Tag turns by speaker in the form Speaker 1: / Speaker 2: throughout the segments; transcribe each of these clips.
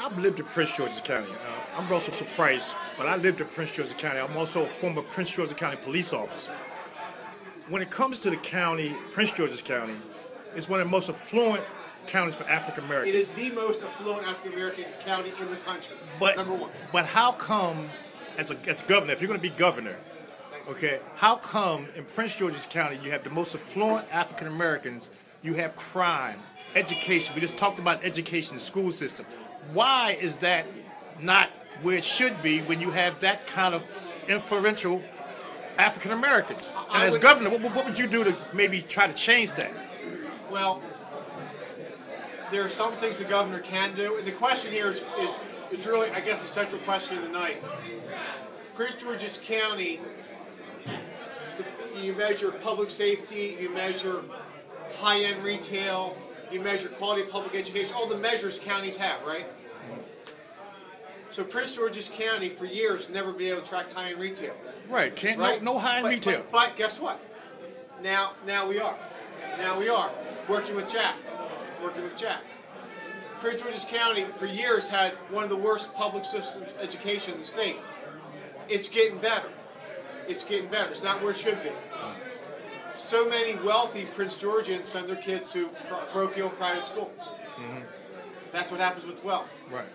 Speaker 1: I've lived in Prince George's County. I'm also surprised, but I lived in Prince George's County. I'm also a former Prince George's County police officer. When it comes to the county, Prince George's County is one of the most affluent counties for African Americans.
Speaker 2: It is the most affluent African American county in the country. Number one.
Speaker 1: But how come, as governor, if you're going to be governor, okay, how come in Prince George's County you have the most affluent African Americans, you have crime, education? We just talked about education, the school system. Why is that not where it should be when you have that kind of influential African Americans? And as governor, what would you do to maybe try to change that?
Speaker 2: Well, there are some things the governor can do. And the question here is really, I guess, the central question of the night. Prince George's County, you measure public safety, you measure high-end retail, you measure quality of public education, all the measures counties have, right? So Prince George's County, for years, never been able to attract high-end retail.
Speaker 1: Right, no high-end retail.
Speaker 2: But guess what? Now we are. Now we are. Working with Jack. Prince George's County, for years, had one of the worst public systems education in the state. It's getting better. It's not where it should be. So many wealthy Prince Georgians send their kids to parochial private school. Mm-hmm. That's what happens with wealth.
Speaker 1: Right.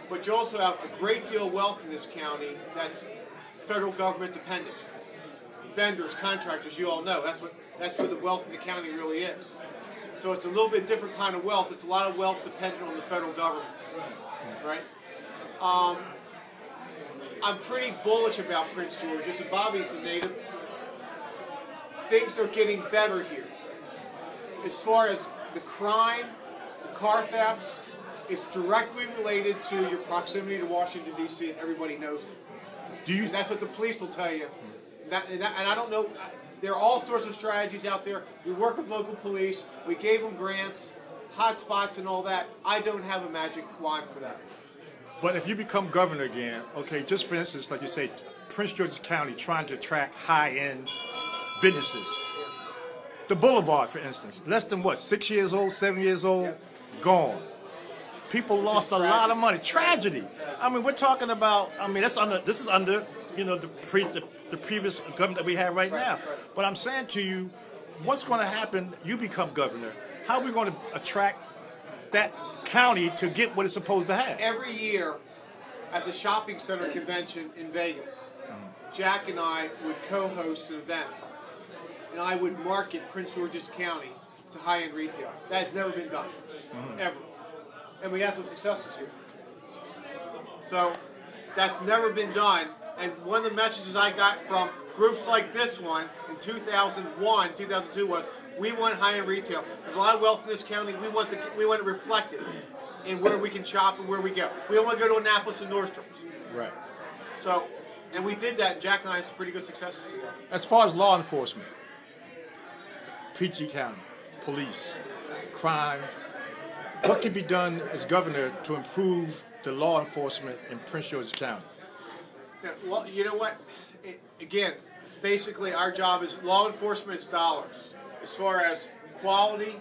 Speaker 2: But you also have a great deal of wealth in this county that's federal government dependent. Vendors, contractors, you all know. That's where the wealth in the county really is. So it's a little bit different kind of wealth. It's a lot of wealth dependent on the federal government. Right? I'm pretty bullish about Prince George. Just as Bobby's a native, things are getting better here. As far as the crime, the car thefts, it's directly related to your proximity to Washington, D.C., and everybody knows it. And that's what the police will tell you. And I don't know, there are all sorts of strategies out there. We work with local police. We gave them grants, hot spots, and all that. I don't have a magic wand for that.
Speaker 1: But if you become governor again, okay, just for instance, like you say, Prince George's County trying to attract high-end businesses. The Boulevard, for instance, less than 6 years old, 7 years old, gone. People lost a lot of money. Tragedy. I mean, we're talking about. I mean, this is under the previous government that we have right now. But I'm saying to you, what's going to happen? You become governor. How are we going to attract that county to get what it's supposed to have?
Speaker 2: Every year, at the shopping center convention in Vegas, Jack and I would co-host an event, and I would market Prince George's County to high-end retail. That's never been done, ever. And we had some successes here. So that's never been done. And one of the messages I got from groups like this one in 2001, 2002 was, we want high-end retail. There's a lot of wealth in this county. We want it reflected in where we can shop and where we go. We don't want to go to Annapolis and Nordstrom's.
Speaker 1: Right.
Speaker 2: So, and we did that, and Jack and I had some pretty good successes together.
Speaker 1: As far as law enforcement, PG County, police, crime, what can be done as governor to improve the law enforcement in Prince George's County?
Speaker 2: Yeah, well, you know what? Again, basically our job is law enforcement is dollars. As far as quality,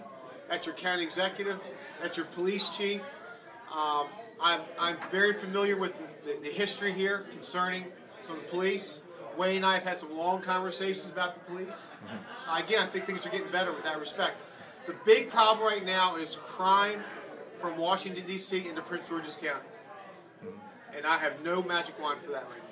Speaker 2: that's your county executive, that's your police chief. I'm very familiar with the history here concerning some of the police. Wayne and I have had some long conversations about the police. Again, I think things are getting better with that respect. The big problem right now is crime from Washington, D.C. into Prince George's County. And I have no magic wand for that right now.